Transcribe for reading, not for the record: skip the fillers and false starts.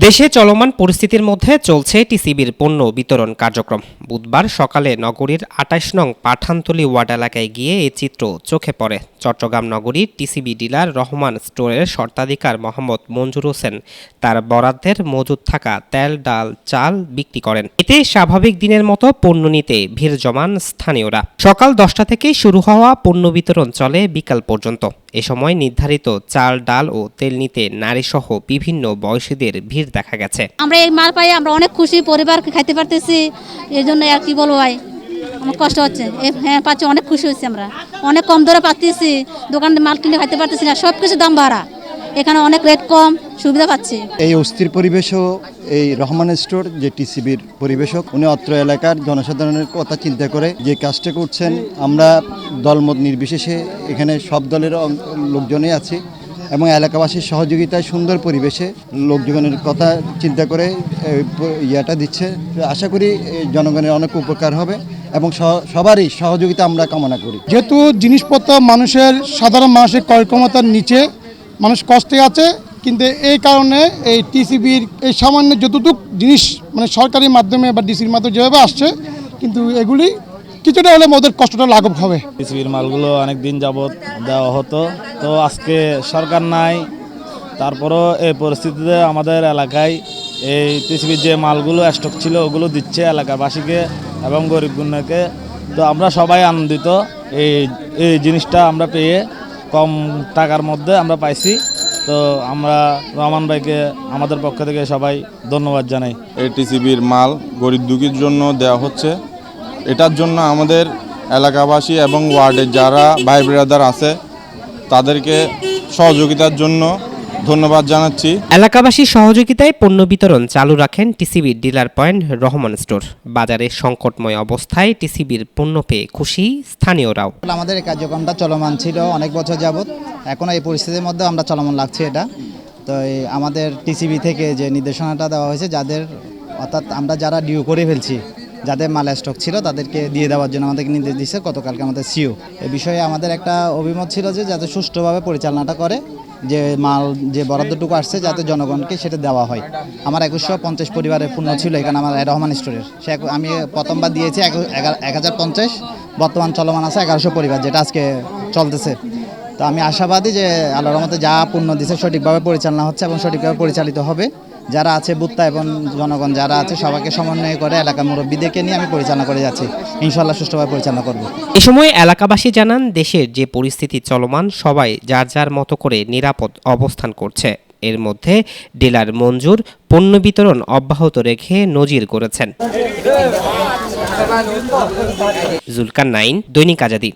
দেশে চলমান পরিস্থিতির মধ্যে চলছে টিসিবির পণ্য বিতরণ কার্যক্রম। বুধবার সকালে নগরীর ২৮ নং পাঠানতলী ওয়ার্ড এলাকায় গিয়ে এই চিত্র চোখে পড়ে। চট্টগ্রাম নগরীর টিসিবি ডিলার রহমান স্টোরের স্বত্বাধিকার মোহাম্মদ মঞ্জুর হোসেন তার বরাদ্দের মজুদ থাকা তেল, ডাল, চাল বিক্রি করেন। এতে স্বাভাবিক দিনের মতো পণ্য নিতে ভিড় জমান স্থানীয়রা। সকাল ১০টা থেকেই শুরু হওয়া পণ্য বিতরণ চলে বিকাল পর্যন্ত। এ সময় নির্ধারিত চাল, ডাল ও তেল নিতে নারীসহ বিভিন্ন বয়সীদের ভিড় দেখা গেছে। আমরা এই মাল পাই আমরা অনেক খুশি, পরিবারকে খাইতে পারতেছি। এই জন্য আর কি বলবো ভাই, আমার কষ্ট হচ্ছে। হ্যাঁ পাচ্ছি, অনেক খুশি হয়েছি। আমরা অনেক কম দরে পাচ্ছি, দোকানে মাল কিনে খাইতে পারতেছি না, সব কিছু দাম বাড়া। এখানে অনেক রেট কম, সুবিধা পাচ্ছি। এই অস্থির পরিবেশও এই রহমান স্টোর যে টিসিবির পরিবেশক, উনি অত্র এলাকার জনসাধারণের কথা চিন্তা করে যে কাজটা করছেন। আমরা দলমত নির্বিশেষে এখানে সব দলের লোকজনই আছি এবং এলাকাবাসীর সহযোগিতায় সুন্দর পরিবেশে লোকজনের কথা চিন্তা করে ইয়াটা দিচ্ছে। আশা করি জনগণের অনেক উপকার হবে এবং সবারই সহযোগিতা আমরা কামনা করি। যেহেতু জিনিসপত্র সাধারণ মানুষের ক্রয় ক্ষমতার নিচে, মানুষ কষ্টে আছে, কিন্তু এই কারণে এই টিসিবির এই সামান্য যতটুকু জিনিস সরকারি মাধ্যমে বা ডিসির মাধ্যমে যেভাবে আসছে, কিন্তু এগুলি কিছুটা হলে ওদের কষ্টটা লাঘব হবে। টিসিবির মালগুলো অনেক দিন যাবত দেওয়া হতো, তো আজকে সরকার নাই, তারপরও এই পরিস্থিতিতে আমাদের এলাকায় এই টিসিবির যে মালগুলো স্টক ছিল ওগুলো দিচ্ছে এলাকাবাসীকে এবং গরিব গুণকে। তো আমরা সবাই আনন্দিত, এই জিনিসটা আমরা পেয়ে কম টাকার মধ্যে আমরা পাইছি। তো আমরা রহমান ভাইকে আমাদের পক্ষ থেকে সবাই ধন্যবাদ জানাই। এই টিসিবির মাল গরিব দুঃখীর জন্য দেওয়া হচ্ছে। এটার জন্য আমাদের এলাকাবাসী এবং ওয়ার্ডের যারা ভাই ব্রাদার আছে তাদেরকে সহযোগিতার জন্য ধন্যবাদ জানাচ্ছি। এলাকাবাসীর সহযোগিতায় পণ্য বিতরণ চালু রাখেন টিসিবির ডিলার পয়েন্ট রহমান স্টোর। বাজারে সংকটময় অবস্থায় টিসিবির পণ্য পেয়ে খুশি স্থানীয়রাও। আমাদের এই কার্যক্রমটা চলমান ছিল অনেক বছর যাবত, এখনও এই পরিস্থিতির মধ্যে আমরা চলমান লাগছে এটা। তো আমাদের টিসিবি থেকে যে নির্দেশনাটা দেওয়া হয়েছে, যাদের অর্থাৎ আমরা যারা ডিউ করে ফেলছি, যাদের মাল স্টক ছিল তাদেরকে দিয়ে দেওয়ার জন্য আমাদেরকে নির্দেশ দিচ্ছে গতকালকে আমাদের সিও। এই বিষয়ে আমাদের একটা অভিমত ছিল যে যাতে সুষ্ঠুভাবে পরিচালনাটা করে, যে মাল যে বরাদ্দটুকু আসছে যাতে জনগণকে সেটা দেওয়া হয়। আমার ২৫০ পরিবারের পণ্য ছিল এখানে আমার রহমান স্টোরের। আমি প্রথমবার দিয়েছি ১০৫০, বর্তমান চলমান আছে ১১০০ পরিবার, যেটা আজকে চলতেছে। তো আমি আশাবাদী যে আল্লাহর রহমতে যা পণ্য দিচ্ছে সঠিকভাবে পরিচালনা হচ্ছে এবং সঠিকভাবে পরিচালিত হবে। যারা আছে বুত্তা এবং জনগণ যারা আছে সবাইকে সমন্বয় করে এলাকার মুরব্বীদেরকে নিয়ে আমি পরিচালনা করে যাচ্ছি। ইনশাআল্লাহ সুষ্ঠুভাবে পরিচালনা করব। এ সময় এলাকাবাসী জানান, দেশের যে পরিস্থিতি চলমান, সবাই যার যার মতো করে নিরাপদ অবস্থান করছে। এর মধ্যে ডিলার মঞ্জুর পণ্য বিতরণ অব্যাহত রেখে নজির করেছেন। জুলকার নাইন, দৈনিক আজাদী।